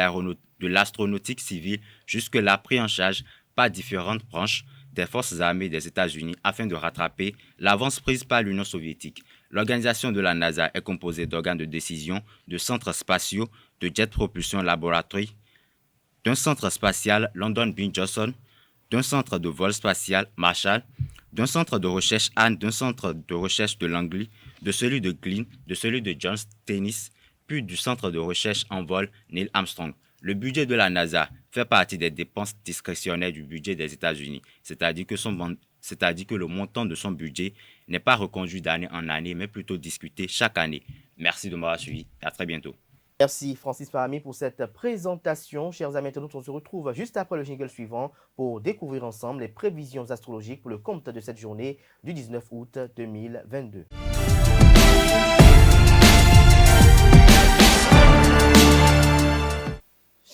l'astronautique civile, jusque-là pris en charge par différentes branches des forces armées des États-Unis afin de rattraper l'avance prise par l'Union soviétique. L'organisation de la NASA est composée d'organes de décision, de centres spatiaux, de Jet Propulsion Laboratory, d'un centre spatial London B. Johnson, d'un centre de vol spatial Marshall, d'un centre de recherche Anne, d'un centre de recherche de Langley, de celui de Glenn, de celui de Johns Tennis, puis du centre de recherche en vol Neil Armstrong. Le budget de la NASA fait partie des dépenses discrétionnaires du budget des États-Unis, c'est-à-dire que le montant de son budget n'est pas reconduit d'année en année, mais plutôt discuté chaque année. Merci de m'avoir suivi et à très bientôt. Merci Francis Farami pour cette présentation. Chers amis internautes, on se retrouve juste après le jingle suivant pour découvrir ensemble les prévisions astrologiques pour le compte de cette journée du 19 août 2022.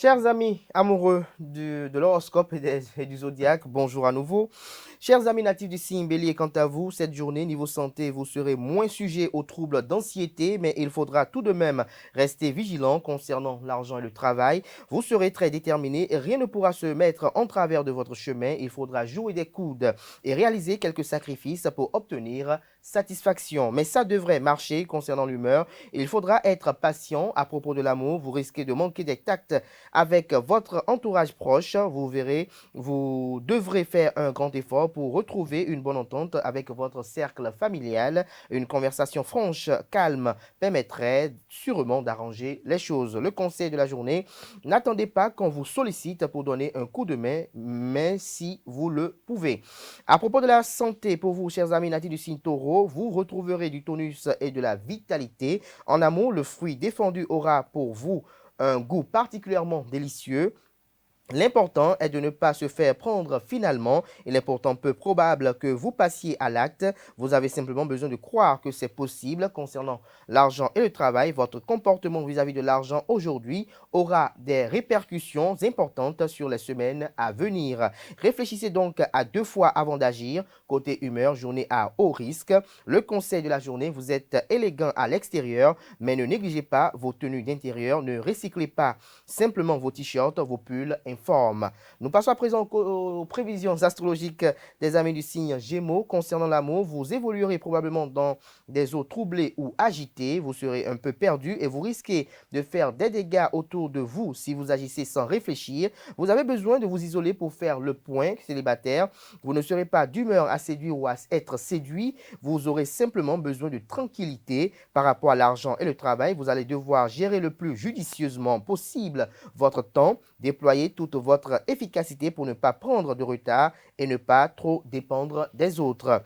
Chers amis amoureux de l'horoscope et du zodiaque, bonjour à nouveau. Chers amis natifs du signe Bélier, quant à vous, cette journée, niveau santé, vous serez moins sujet aux troubles d'anxiété, mais il faudra tout de même rester vigilant concernant l'argent et le travail. Vous serez très déterminé et rien ne pourra se mettre en travers de votre chemin. Il faudra jouer des coudes et réaliser quelques sacrifices pour obtenir satisfaction. Mais ça devrait marcher concernant l'humeur. Il faudra être patient à propos de l'amour. Vous risquez de manquer des tacts avec votre entourage proche. Vous verrez, vous devrez faire un grand effort pour retrouver une bonne entente avec votre cercle familial. Une conversation franche, calme, permettrait sûrement d'arranger les choses. Le conseil de la journée, n'attendez pas qu'on vous sollicite pour donner un coup de main, mais si vous le pouvez. À propos de la santé, pour vous, chers amis natifs du signe Taureau, vous retrouverez du tonus et de la vitalité. En amour, le fruit défendu aura pour vous un goût particulièrement délicieux. L'important est de ne pas se faire prendre finalement. Il est pourtant peu probable que vous passiez à l'acte. Vous avez simplement besoin de croire que c'est possible. Concernant l'argent et le travail, votre comportement vis-à-vis de l'argent aujourd'hui aura des répercussions importantes sur les semaines à venir. Réfléchissez donc à 2 fois avant d'agir. Côté humeur, journée à haut risque. Le conseil de la journée, vous êtes élégant à l'extérieur, mais ne négligez pas vos tenues d'intérieur. Ne recyclez pas simplement vos t-shirts, vos pulls forme. Nous passons à présent aux prévisions astrologiques des amis du signe Gémeaux. Concernant l'amour, vous évoluerez probablement dans des eaux troublées ou agitées. Vous serez un peu perdu et vous risquez de faire des dégâts autour de vous si vous agissez sans réfléchir. Vous avez besoin de vous isoler pour faire le point. Célibataire, vous ne serez pas d'humeur à séduire ou à être séduit. Vous aurez simplement besoin de tranquillité. Par rapport à l'argent et le travail, vous allez devoir gérer le plus judicieusement possible votre temps, déployer toute votre efficacité pour ne pas prendre de retard et ne pas trop dépendre des autres.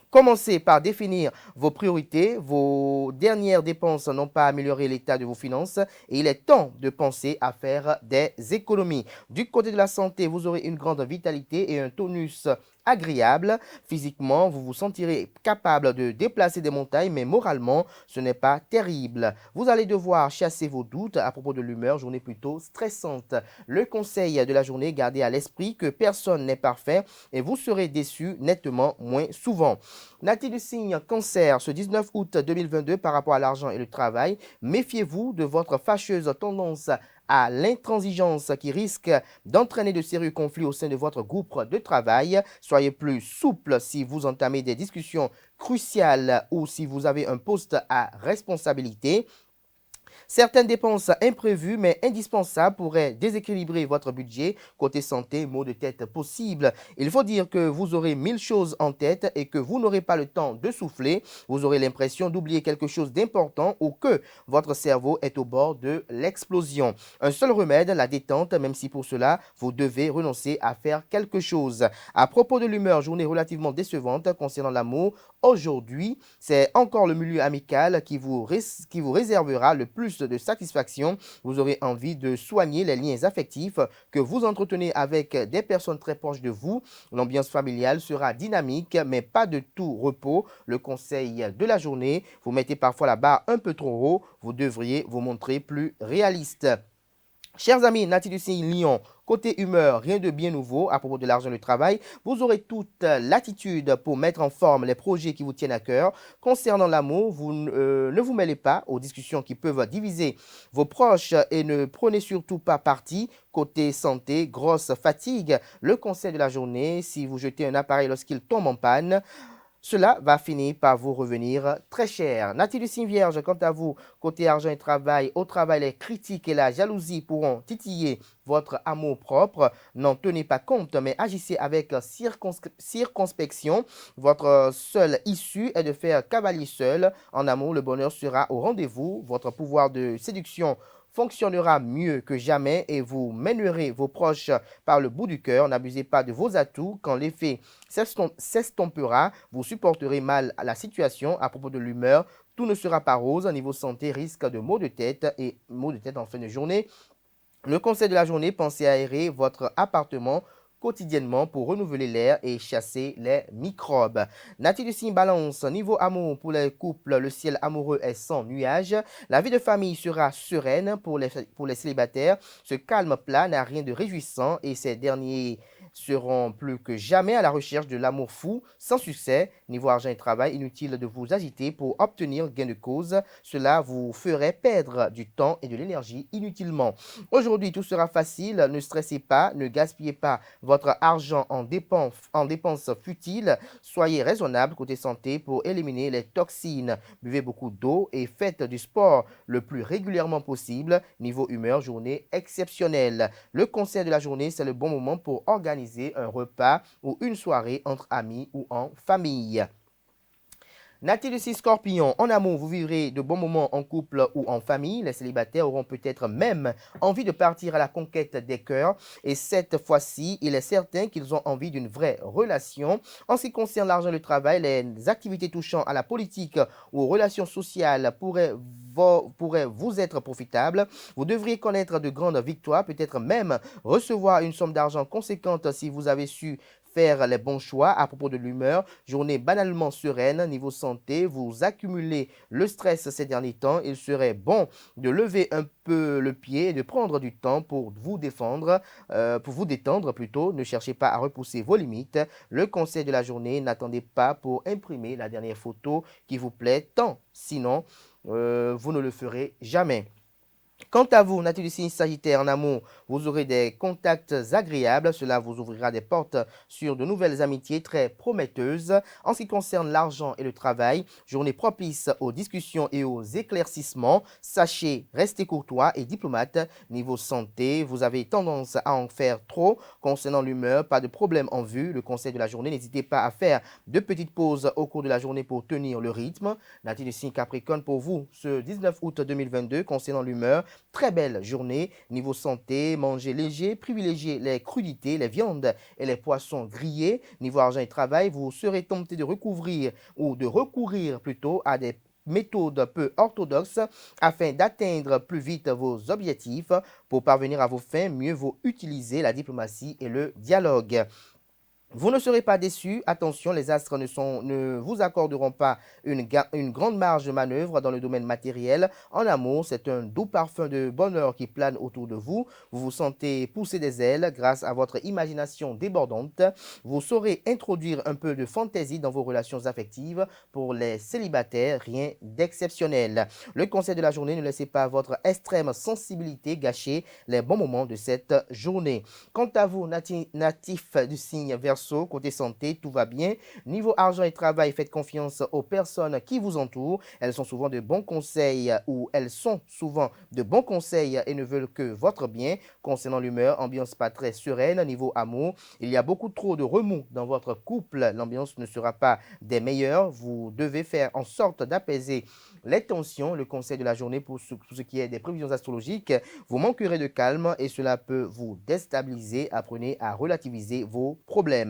Commencez par définir vos priorités. Vos dernières dépenses n'ont pas amélioré l'état de vos finances et il est temps de penser à faire des économies. Du côté de la santé, vous aurez une grande vitalité et un tonus agréable. Physiquement, vous vous sentirez capable de déplacer des montagnes, mais moralement, ce n'est pas terrible. Vous allez devoir chasser vos doutes à propos de l'humeur, journée plutôt stressante. Le conseil de la journée, gardez à l'esprit que personne n'est parfait et vous serez déçu nettement moins souvent. Natif du signe Cancer, ce 19 août 2022, par rapport à l'argent et le travail, méfiez-vous de votre fâcheuse tendance à l'intransigeance qui risque d'entraîner de sérieux conflits au sein de votre groupe de travail. Soyez plus souple si vous entamez des discussions cruciales ou si vous avez un poste à responsabilité. Certaines dépenses imprévues mais indispensables pourraient déséquilibrer votre budget. Côté santé, maux de tête possible. Il faut dire que vous aurez 1000 choses en tête et que vous n'aurez pas le temps de souffler. Vous aurez l'impression d'oublier quelque chose d'important ou que votre cerveau est au bord de l'explosion. Un seul remède, la détente, même si pour cela, vous devez renoncer à faire quelque chose. À propos de l'humeur, journée relativement décevante concernant l'amour. Aujourd'hui, c'est encore le milieu amical qui vous réservera le plus de satisfaction. Vous aurez envie de soigner les liens affectifs que vous entretenez avec des personnes très proches de vous. L'ambiance familiale sera dynamique, mais pas de tout repos. Le conseil de la journée, vous mettez parfois la barre un peu trop haut. Vous devriez vous montrer plus réaliste. Chers amis natifs du signe Lion, côté humeur, rien de bien nouveau à propos de l'argent et du travail. Vous aurez toute l'attitude pour mettre en forme les projets qui vous tiennent à cœur. Concernant l'amour, vous ne vous mêlez pas aux discussions qui peuvent diviser vos proches et ne prenez surtout pas parti. Côté santé, grosse fatigue. Le conseil de la journée, si vous jetez un appareil lorsqu'il tombe en panne, cela va finir par vous revenir très cher. Natif du signe Vierge, quant à vous, côté argent et travail, au travail, les critiques et la jalousie pourront titiller votre amour propre. N'en tenez pas compte, mais agissez avec circonspection. Votre seule issue est de faire cavalier seul. En amour, le bonheur sera au rendez-vous. Votre pouvoir de séduction fonctionnera mieux que jamais et vous mènerez vos proches par le bout du cœur. N'abusez pas de vos atouts. Quand l'effet s'estompera, vous supporterez mal la situation. À propos de l'humeur, tout ne sera pas rose. Niveau santé, risque de maux de tête et maux de tête en fin de journée. Le conseil de la journée, pensez à aérer votre appartement quotidiennement pour renouveler l'air et chasser les microbes. Natif du signe Balance, niveau amour pour les couples, le ciel amoureux est sans nuages. La vie de famille sera sereine pour les célibataires. Ce calme plat n'a rien de réjouissant et ces derniers seront plus que jamais à la recherche de l'amour fou, sans succès. Niveau argent et travail, inutile de vous agiter pour obtenir gain de cause. Cela vous ferait perdre du temps et de l'énergie inutilement. Aujourd'hui, tout sera facile. Ne stressez pas, ne gaspillez pas votre argent en dépenses futiles. Soyez raisonnable côté santé pour éliminer les toxines. Buvez beaucoup d'eau et faites du sport le plus régulièrement possible. Niveau humeur, journée exceptionnelle. Le conseil de la journée, c'est le bon moment pour organiser un repas ou une soirée entre amis ou en famille. Natif du signe Scorpion, en amour, vous vivrez de bons moments en couple ou en famille. Les célibataires auront peut-être même envie de partir à la conquête des cœurs. Et cette fois-ci, il est certain qu'ils ont envie d'une vraie relation. En ce qui concerne l'argent et le travail, les activités touchant à la politique ou aux relations sociales pourraient vous être profitables. Vous devriez connaître de grandes victoires, peut-être même recevoir une somme d'argent conséquente si vous avez su faire les bons choix. À propos de l'humeur, journée banalement sereine. Niveau santé, vous accumulez le stress ces derniers temps. Il serait bon de lever un peu le pied et de prendre du temps pour vous détendre plutôt. Ne cherchez pas à repousser vos limites. Le conseil de la journée, n'attendez pas pour imprimer la dernière photo qui vous plaît tant. Sinon, vous ne le ferez jamais. Quant à vous, natif du signe Sagittaire, en amour, vous aurez des contacts agréables. Cela vous ouvrira des portes sur de nouvelles amitiés très prometteuses. En ce qui concerne l'argent et le travail, journée propice aux discussions et aux éclaircissements. Sachez rester courtois et diplomate. Niveau santé, vous avez tendance à en faire trop. Concernant l'humeur, pas de problème en vue. Le conseil de la journée, n'hésitez pas à faire de petites pauses au cours de la journée pour tenir le rythme. Natif du signe Capricorne, pour vous, ce 19 août 2022, concernant l'humeur, très belle journée. Niveau santé, mangez léger, privilégiez les crudités, les viandes et les poissons grillés. Niveau argent et travail, vous serez tenté de recourir plutôt à des méthodes peu orthodoxes afin d'atteindre plus vite vos objectifs. Pour parvenir à vos fins, mieux vaut utiliser la diplomatie et le dialogue. Vous ne serez pas déçus. Attention, les astres ne vous accorderont pas une grande marge de manœuvre dans le domaine matériel. En amour, c'est un doux parfum de bonheur qui plane autour de vous. Vous vous sentez pousser des ailes grâce à votre imagination débordante. Vous saurez introduire un peu de fantaisie dans vos relations affectives. Pour les célibataires, rien d'exceptionnel. Le conseil de la journée, ne laissez pas votre extrême sensibilité gâcher les bons moments de cette journée. Quant à vous, natif du signe Verseau, côté santé, tout va bien. Niveau argent et travail, faites confiance aux personnes qui vous entourent. Elles sont souvent de bons conseils et ne veulent que votre bien. Concernant l'humeur, ambiance pas très sereine. Niveau amour, il y a beaucoup trop de remous dans votre couple. L'ambiance ne sera pas des meilleures. Vous devez faire en sorte d'apaiser les tensions. Le conseil de la journée pour ce qui est des prévisions astrologiques, vous manquerez de calme et cela peut vous déstabiliser. Apprenez à relativiser vos problèmes.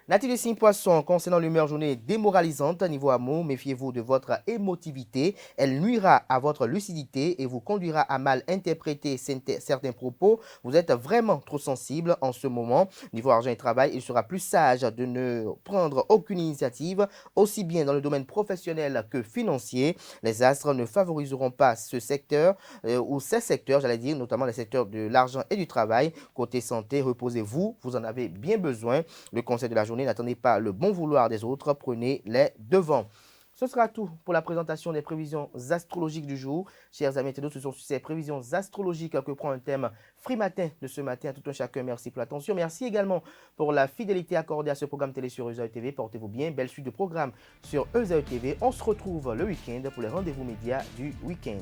Natif du signe Poisson, concernant l'humeur, journée démoralisante. Niveau amour, méfiez-vous de votre émotivité. Elle nuira à votre lucidité et vous conduira à mal interpréter certains propos. Vous êtes vraiment trop sensible en ce moment. Niveau argent et travail, il sera plus sage de ne prendre aucune initiative, aussi bien dans le domaine professionnel que financier. Les astres ne favoriseront pas ce secteur ou ces secteurs, notamment les secteurs de l'argent et du travail. Côté santé, reposez-vous, vous en avez bien besoin. Le conseil de la journée, n'attendez pas le bon vouloir des autres, prenez les devants. Ce sera tout pour la présentation des prévisions astrologiques du jour. Chers amis internautes, ce sont ces prévisions astrologiques que prend un thème Free Matin de ce matin. À tout un chacun, merci pour l'attention. Merci également pour la fidélité accordée à ce programme télé sur EZAE TV. Portez-vous bien, belle suite de programmes sur EZAE TV. On se retrouve le week-end pour les rendez-vous médias du week-end.